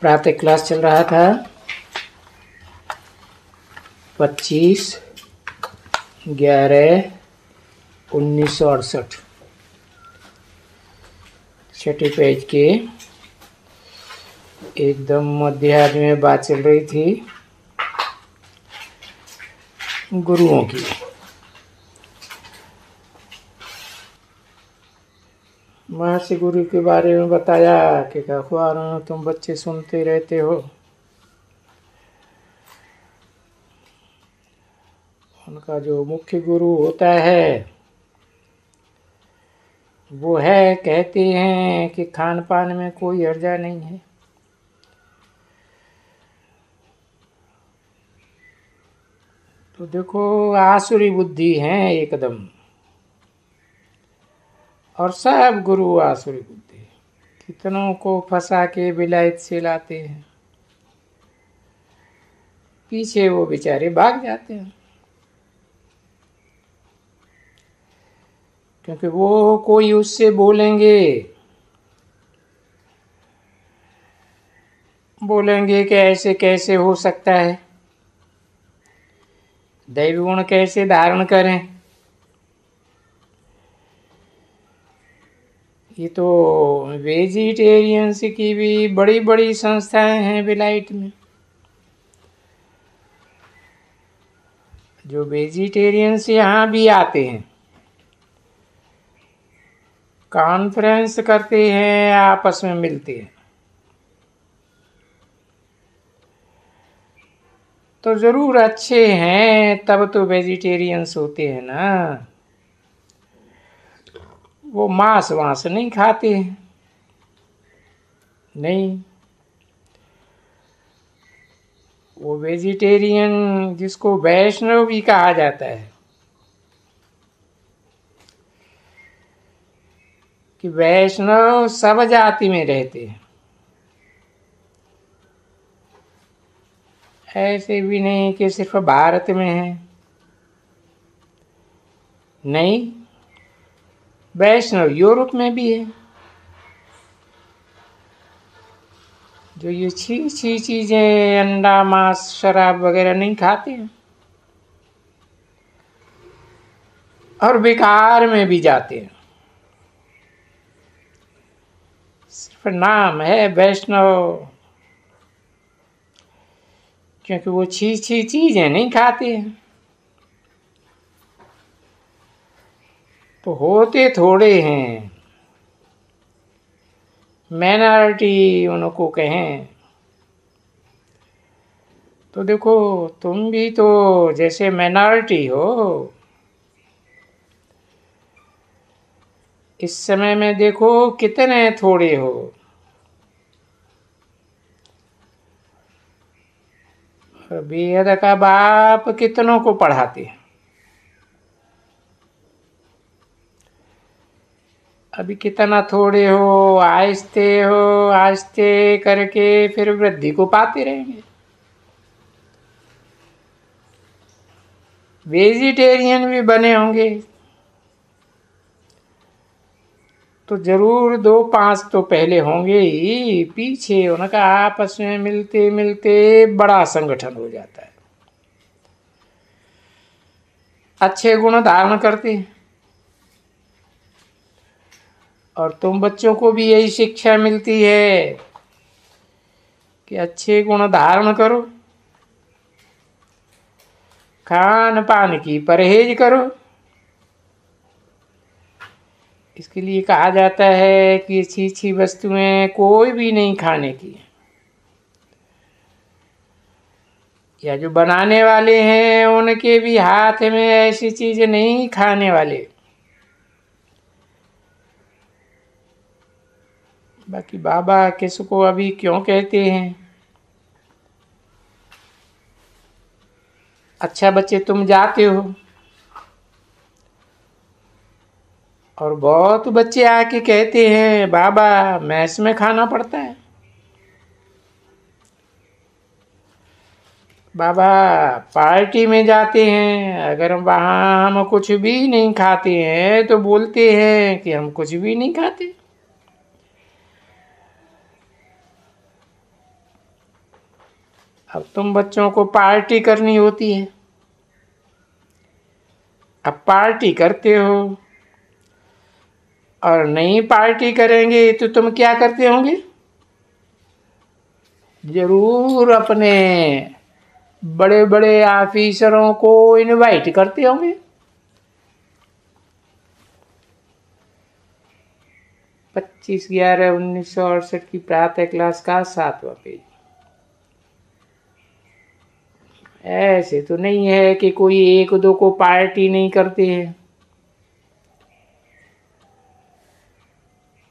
प्रातः क्लास चल रहा था 25/11/1968 छठे पेज के एकदम मध्याह्न में बात चल रही थी गुरुओं की। महर्षि गुरु के बारे में बताया कि अखबारों में तुम बच्चे सुनते रहते हो। उनका जो मुख्य गुरु होता है वो है, कहते हैं कि खान पान में कोई हर्जा नहीं है। तो देखो आसुरी बुद्धि है एकदम, और सब गुरु आसुरी बुद्धि। कितनों को फंसा के विलायत से लाते हैं, पीछे वो बेचारे भाग जाते हैं, क्योंकि वो कोई उससे बोलेंगे कि ऐसे कैसे हो सकता है, दैवी गुण कैसे धारण करें। ये तो वेजिटेरियंस की भी बड़ी बड़ी संस्थाएं हैं विलायत में। जो वेजिटेरियंस यहाँ भी आते हैं, कॉन्फ्रेंस करते हैं, आपस में मिलते हैं, तो जरूर अच्छे हैं, तब तो वेजिटेरियंस होते हैं ना। वो मांस वांस नहीं खाते हैं, नहीं। वो वेजिटेरियन जिसको वैष्णव भी कहा जाता है, कि वैष्णव सब जाति में रहते हैं। ऐसे भी नहीं कि सिर्फ भारत में है, नहीं, वैष्णव यूरोप में भी है। जो ये छी चीजें, अंडा मांस शराब वगैरह नहीं खाते हैं, और बेकार में भी जाते हैं। सिर्फ नाम है वैष्णव, क्योंकि वो छी चीजें नहीं खाते हैं। तो होते थोड़े हैं, माइनॉरिटी उनको कहें। तो देखो तुम भी तो जैसे माइनॉरिटी हो। इस समय में देखो कितने थोड़े हो। बेहद का बाप कितनों को पढ़ाते हैं। अभी कितना थोड़े हो, आहिस्ते करके फिर वृद्धि को पाते रहेंगे। वेजिटेरियन भी बने होंगे तो जरूर 2-5 तो पहले होंगे ही, पीछे उनका आपस में मिलते मिलते बड़ा संगठन हो जाता है। अच्छे गुण धारण करते हैं, और तुम बच्चों को भी यही शिक्षा मिलती है कि अच्छे गुण धारण करो, खान पान की परहेज करो। इसके लिए कहा जाता है कि अच्छी वस्तुएं कोई भी नहीं खाने की, या जो बनाने वाले हैं उनके भी हाथ में ऐसी चीजें नहीं खाने वाले। बाकी बाबा किसको अभी क्यों कहते हैं, अच्छा बच्चे तुम जाते हो, और बहुत बच्चे आके कहते हैं बाबा मैस में खाना पड़ता है, बाबा पार्टी में जाते हैं, अगर वहाँ हम कुछ भी नहीं खाते हैं तो बोलते हैं कि हम कुछ भी नहीं खाते। अब तुम बच्चों को पार्टी करनी होती है। अब पार्टी करते हो और नहीं पार्टी करेंगे तो तुम क्या करते होंगे? जरूर अपने बड़े बड़े ऑफिसरों को इनवाइट करते होंगे। 25/11/1968 की प्रातः क्लास का 7वां पेज। ऐसे तो नहीं है कि कोई एक दो को पार्टी नहीं करते हैं।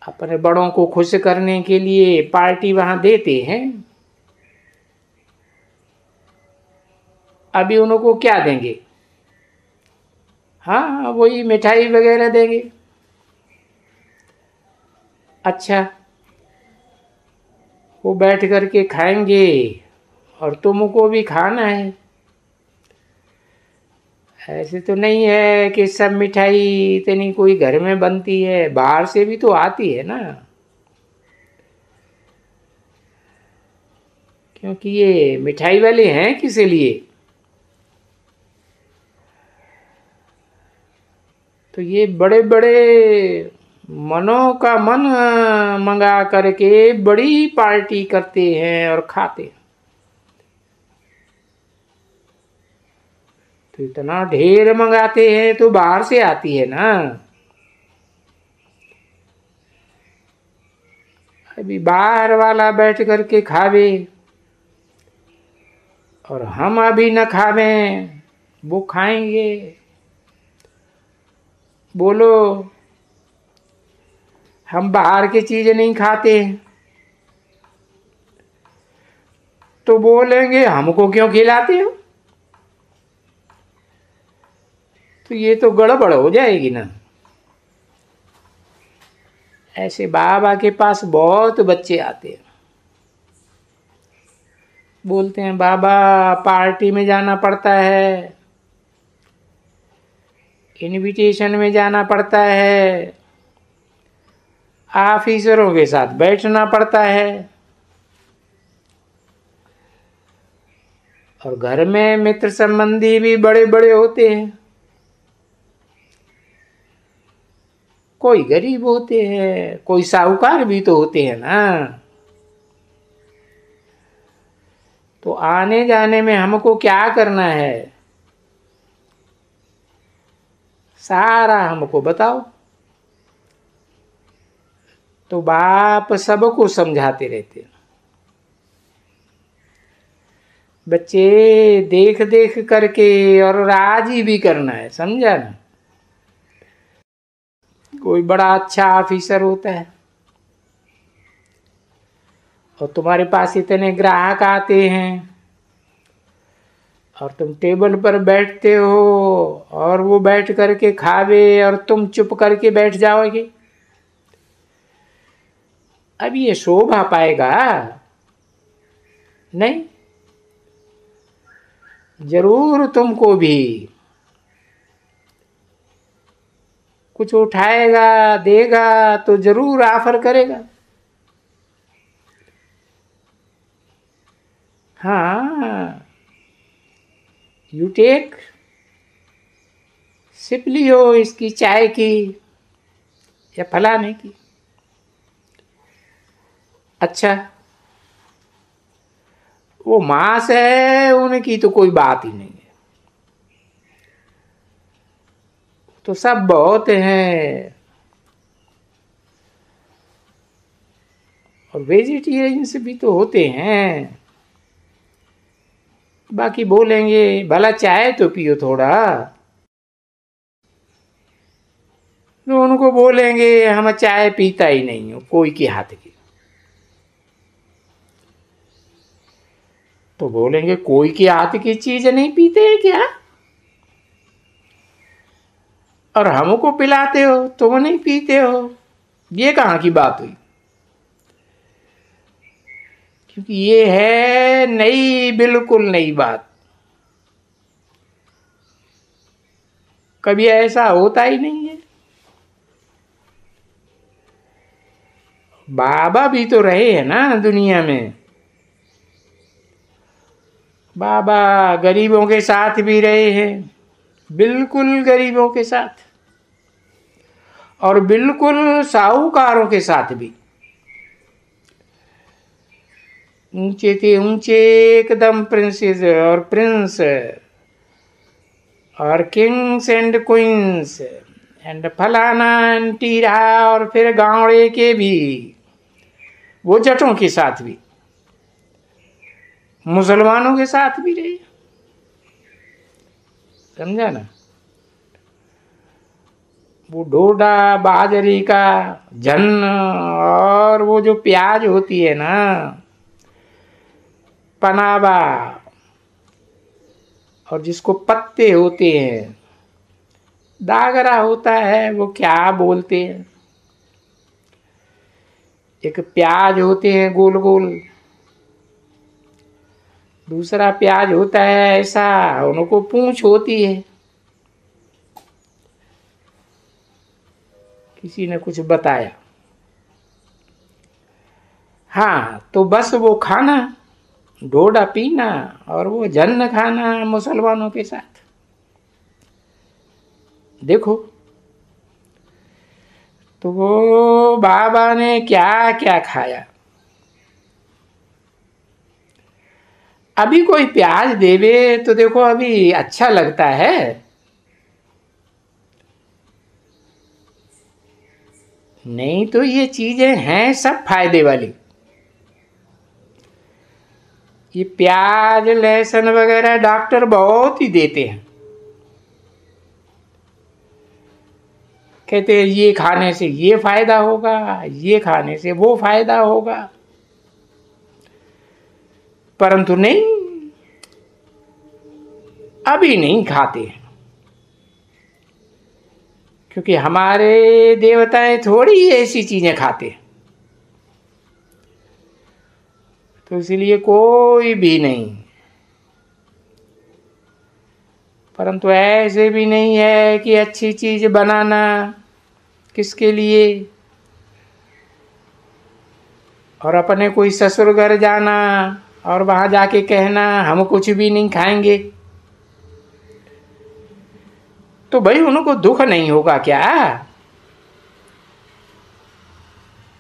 अपने बड़ों को खुश करने के लिए पार्टी वहां देते हैं। अभी उनको क्या देंगे? हाँ, वही मिठाई वगैरह देंगे। अच्छा, वो बैठ करके खाएंगे और तुमको भी खाना है। ऐसे तो नहीं है कि सब मिठाई इतनी कोई घर में बनती है, बाहर से भी तो आती है ना। क्योंकि ये मिठाई वाले हैं किस लिए? तो ये बड़े बड़े मनों का मन मंगा करके बड़ी पार्टी करते हैं और खाते हैं। तो इतना ढेर मंगाते हैं तो बाहर से आती है ना। अभी बाहर वाला बैठ करके खावे और हम अभी न खावें, वो खाएंगे। बोलो, हम बाहर की चीज नहीं खाते तो बोलेंगे हमको क्यों खिलाते हो? तो ये तो गड़बड़ हो जाएगी ना। ऐसे बाबा के पास बहुत बच्चे आते हैं, बोलते हैं बाबा पार्टी में जाना पड़ता है, इनविटेशन में जाना पड़ता है, ऑफिसरों के साथ बैठना पड़ता है, और घर में मित्र संबंधी भी बड़े बड़े होते हैं। कोई गरीब होते हैं, कोई साहूकार भी तो होते हैं ना। तो आने जाने में हमको क्या करना है, सारा हमको बताओ। तो बाप सबको समझाते रहते हैं। बच्चे देख देख करके और राजी भी करना है, समझा ना। कोई बड़ा अच्छा ऑफिसर होता है और तुम्हारे पास इतने ग्राहक आते हैं और तुम टेबल पर बैठते हो और वो बैठ करके खावे और तुम चुप करके बैठ जाओगे। अब ये शोभा पाएगा नहीं। जरूर तुमको भी कुछ उठाएगा देगा तो जरूर ऑफर करेगा। हाँ, यू टेक, सिप लियो इसकी चाय की या फलाने की। अच्छा, वो मांस है उनकी तो कोई बात ही नहीं है, तो सब बहुत हैं। और वेजिटेरियंस भी तो होते हैं। बाकी बोलेंगे भला चाय तो पियो थोड़ा, तो उनको बोलेंगे हम चाय पीता ही नहीं हूं कोई के हाथ की। तो बोलेंगे कोई के हाथ की चीज नहीं पीते हैं क्या, और हमको पिलाते हो तुम नहीं पीते हो, ये कहाँ की बात हुई? क्योंकि ये है नई, बिल्कुल नई बात। कभी ऐसा होता ही नहीं है। बाबा भी तो रहे हैं ना दुनिया में, बाबा गरीबों के साथ भी रहे हैं, बिल्कुल गरीबों के साथ, और बिल्कुल साहूकारों के साथ भी। ऊंचे थे ऊंचे एकदम प्रिंसेस और प्रिंस और किंग्स एंड क्वींस एंड फलाना एंड टीरा, और फिर गावड़े के भी, वो जटों के साथ भी, मुसलमानों के साथ भी रहे। समझा ना? वो डोडा बाजरे का जन, और वो जो प्याज होती है ना, पनाबा, और जिसको पत्ते होते हैं, दागरा होता है, वो क्या बोलते हैं, एक प्याज होते हैं गोल गोल, दूसरा प्याज होता है ऐसा, उनको पूंछ होती है। किसी ने कुछ बताया। हाँ, तो बस वो खाना, डोडा पीना और वो जन्न खाना मुसलमानों के साथ। देखो तो वो बाबा ने क्या क्या खाया। अभी कोई प्याज देवे तो देखो अभी अच्छा लगता है, नहीं तो ये चीजें हैं सब फायदे वाली। ये प्याज लहसुन वगैरह डॉक्टर बहुत ही देते हैं, कहते हैं ये खाने से ये फायदा होगा, ये खाने से वो फायदा होगा, परंतु नहीं, अभी नहीं खाते हैं, क्योंकि हमारे देवताएं थोड़ी ऐसी चीजें खाते हैं। तो इसलिए कोई भी नहीं। परंतु ऐसे भी नहीं है कि अच्छी चीज बनाना किसके लिए, और अपने कोई ससुर घर जाना और वहां जाके कहना हम कुछ भी नहीं खाएंगे, तो भाई उनको दुख नहीं होगा क्या?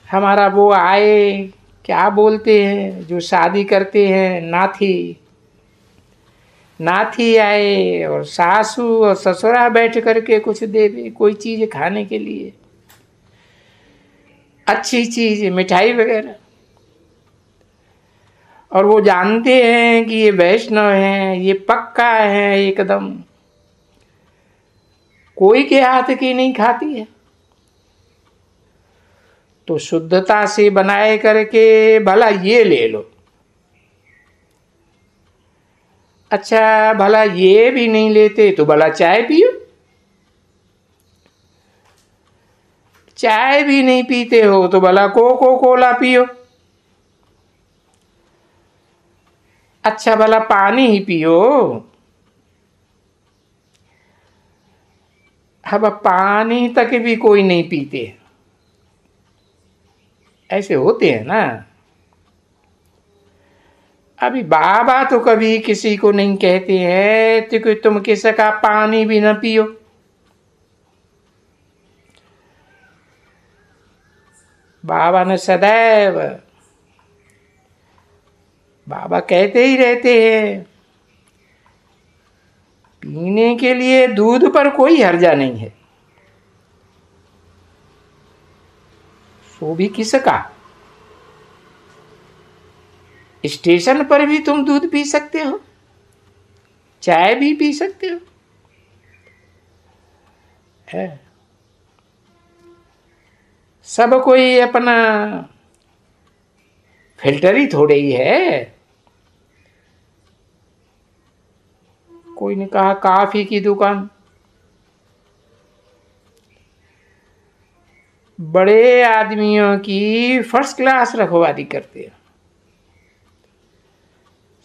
हमारा वो आए, क्या बोलते हैं जो शादी करते हैं, नाथी, नाथी आए और सासू और ससुरा बैठ करके कुछ दे दे, कोई चीज खाने के लिए, अच्छी चीज मिठाई वगैरह, और वो जानते हैं कि ये वैष्णव है, ये पक्का है एकदम, कोई के हाथ की नहीं खाती है, तो शुद्धता से बनाए करके भला ये ले लो। अच्छा भला ये भी नहीं लेते तो भला चाय पियो, चाय भी नहीं पीते हो तो भला कोको कोला पियो। अच्छा भला पानी ही पियो। अब पानी तक भी कोई नहीं पीते, ऐसे होते हैं ना। अभी बाबा तो कभी किसी को नहीं कहते हैं तो कि तुम किसका पानी भी न पियो। बाबा ने सदैव, बाबा कहते ही रहते हैं पीने के लिए दूध पर कोई हर्जा नहीं है, सो भी किसका। स्टेशन पर भी तुम दूध पी सकते हो, चाय भी पी सकते हो, है सब कोई अपना फिल्टर ही थोड़े ही है। कोई ने कहा कॉफी की दुकान, बड़े आदमियों की फर्स्ट क्लास रखवाली करते हैं,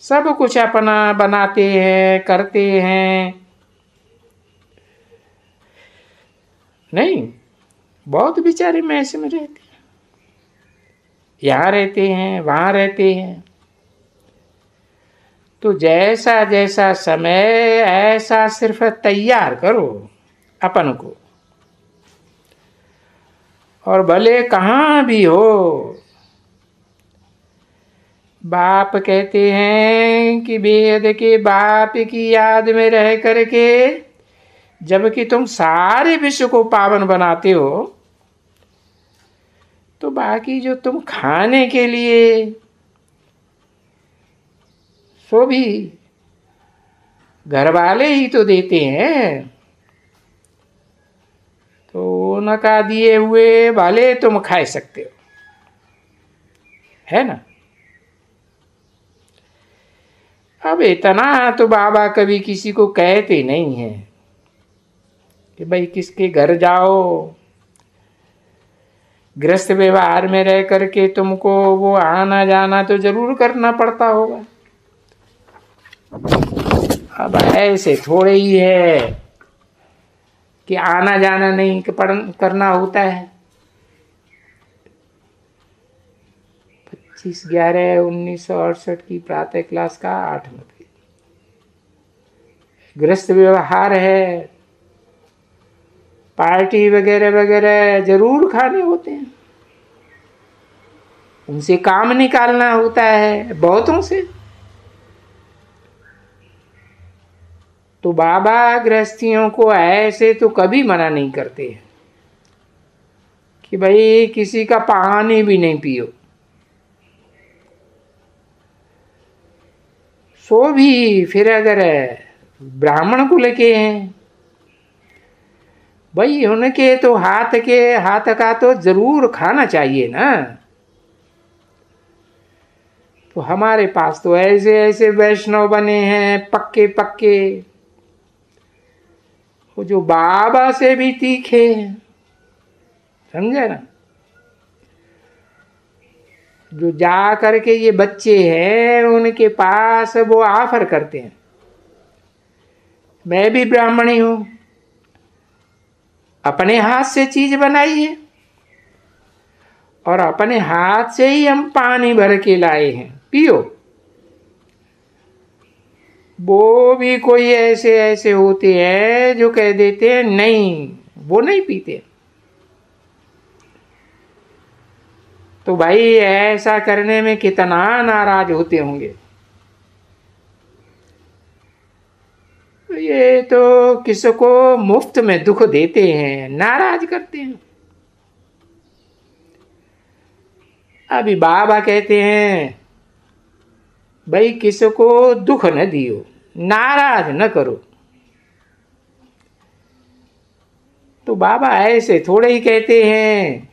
सब कुछ अपना बनाते हैं करते हैं, नहीं बहुत बेचारे मैस में रहते हैं, यहाँ रहते हैं वहाँ रहते हैं। तो जैसा जैसा समय ऐसा सिर्फ तैयार करो अपन को, और भले कहाँ भी हो। बाप कहते हैं कि वेद के बाप की याद में रह करके जबकि तुम सारे विश्व को पावन बनाते हो, तो बाकी जो तुम खाने के लिए सो भी घर वाले ही तो देते हैं, तो उनका दिए हुए भले तुम खा सकते हो, है ना। अब इतना तो बाबा कभी किसी को कहते नहीं है कि भाई किसके घर जाओ, गृहस्थ व्यवहार में रह करके तुमको वो आना जाना तो जरूर करना पड़ता होगा। अब ऐसे थोड़े ही है कि आना जाना नहीं करना होता है। 25/11/1968 की प्रातः क्लास का 8 बजे गृहस्थ व्यवहार है, पार्टी वगैरह वगैरह जरूर खाने होते हैं, उनसे काम निकालना होता है बहुतों से। तो बाबा गृहस्थियों को ऐसे तो कभी मना नहीं करते कि भाई किसी का पानी भी नहीं पियो। सो भी फिर अगर ब्राह्मण कुल के हैं भाई, उनके तो हाथ का तो जरूर खाना चाहिए ना। तो हमारे पास तो ऐसे ऐसे वैष्णव बने हैं पक्के पक्के, वो जो बाबा से भी तीखे हैं, समझे ना। जो जा करके ये बच्चे हैं उनके पास वो ऑफर करते हैं, मैं भी ब्राह्मणी हूं, अपने हाथ से चीज बनाई है और अपने हाथ से ही हम पानी भर के लाए हैं, पियो। वो भी कोई ऐसे ऐसे होते हैं जो कह देते हैं नहीं, वो नहीं पीते। तो भाई ऐसा करने में कितना नाराज होते होंगे। ये तो किसको मुफ्त में दुख देते हैं, नाराज करते हैं। अभी बाबा कहते हैं भाई किसको दुख न दियो, नाराज न करो। तो बाबा ऐसे थोड़े ही कहते हैं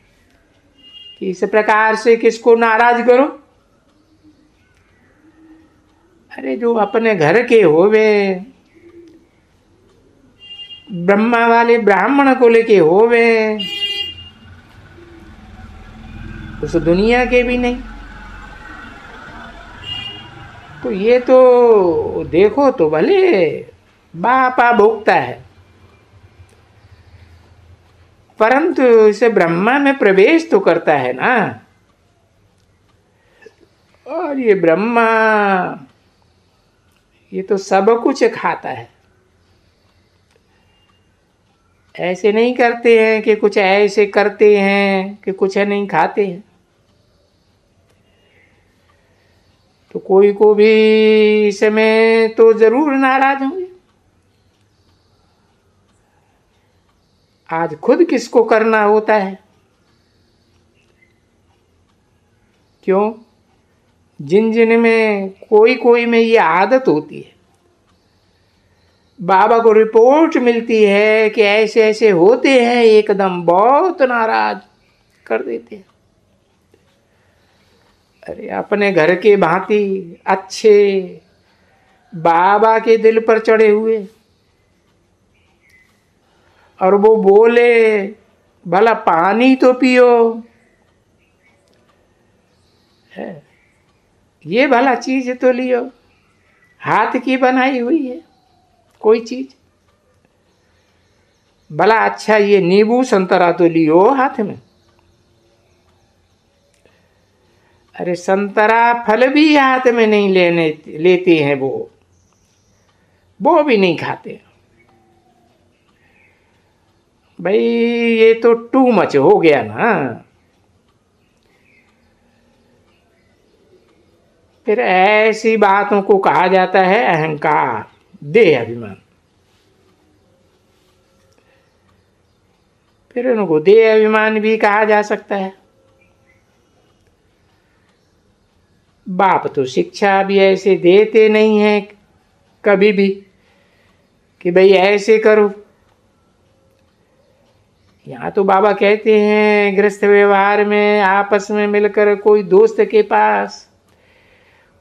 कि इस प्रकार से किसको नाराज करो। अरे जो अपने घर के होवे, ब्रह्मा वाले ब्राह्मण को लेके होवे, उस दुनिया के भी नहीं। तो ये तो देखो तो भले बापा भोगता है, परंतु इसे ब्रह्मा में प्रवेश तो करता है ना। और ये ब्रह्मा ये तो सब कुछ खाता है, ऐसे नहीं करते हैं कि कुछ ऐसे करते हैं कि कुछ नहीं खाते हैं। तो कोई को भी इसमें तो जरूर नाराज होंगे। आज खुद किसको करना होता है, क्यों? जिन जिन में कोई कोई में ये आदत होती है, बाबा को रिपोर्ट मिलती है कि ऐसे ऐसे होते हैं, एकदम बहुत नाराज कर देते हैं। अरे अपने घर के भांति अच्छे बाबा के दिल पर चढ़े हुए, और वो बोले भला पानी तो पियो, है ये भला चीज तो लियो, हाथ की बनाई हुई है कोई चीज, भला अच्छा ये नींबू संतरा तो लियो हाथ में। अरे संतरा फल भी हाथ में नहीं लेते हैं, वो भी नहीं खाते। भाई ये तो टू मच हो गया ना। फिर ऐसी बातों को कहा जाता है अहंकार, देह अभिमान। फिर उनको देह अभिमान भी कहा जा सकता है। बाप तो शिक्षा भी ऐसे देते नहीं है कभी भी कि भाई ऐसे करो। यहाँ तो बाबा कहते हैं गृहस्थ व्यवहार में आपस में मिलकर कोई दोस्त के पास,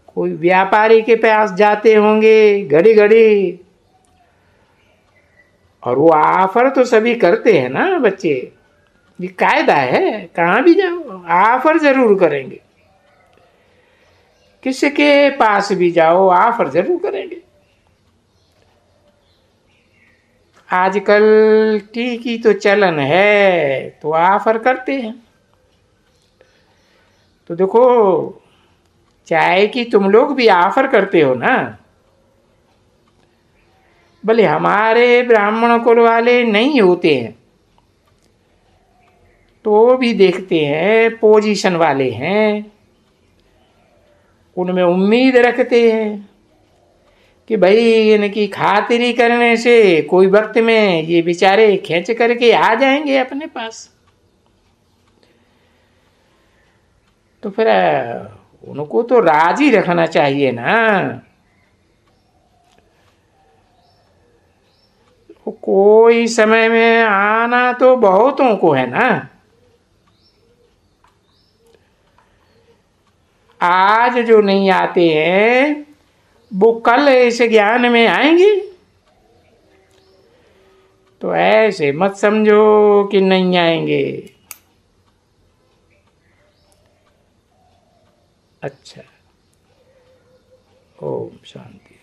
कोई व्यापारी के पास जाते होंगे घड़ी घड़ी, और वो ऑफर तो सभी करते हैं ना बच्चे। ये कायदा है, कहाँ भी जाओ ऑफर जरूर करेंगे, किसके पास भी जाओ ऑफर जरूर करेंगे। आजकल टी की तो चलन है तो ऑफर करते हैं। तो देखो चाय की तुम लोग भी ऑफर करते हो ना। भले हमारे ब्राह्मण कुल वाले नहीं होते हैं तो भी देखते हैं, पोजीशन वाले हैं, उनमें उम्मीद रखते हैं कि भाई इनकी खातिरी करने से कोई वक्त में ये बेचारे खींच करके आ जाएंगे अपने पास। तो फिर उनको तो राजी रखना चाहिए ना। कोई समय में आना तो बहुतों को है ना। आज जो नहीं आते हैं वो कल इस ज्ञान में आएंगे। तो ऐसे मत समझो कि नहीं आएंगे। अच्छा, ओम शांति।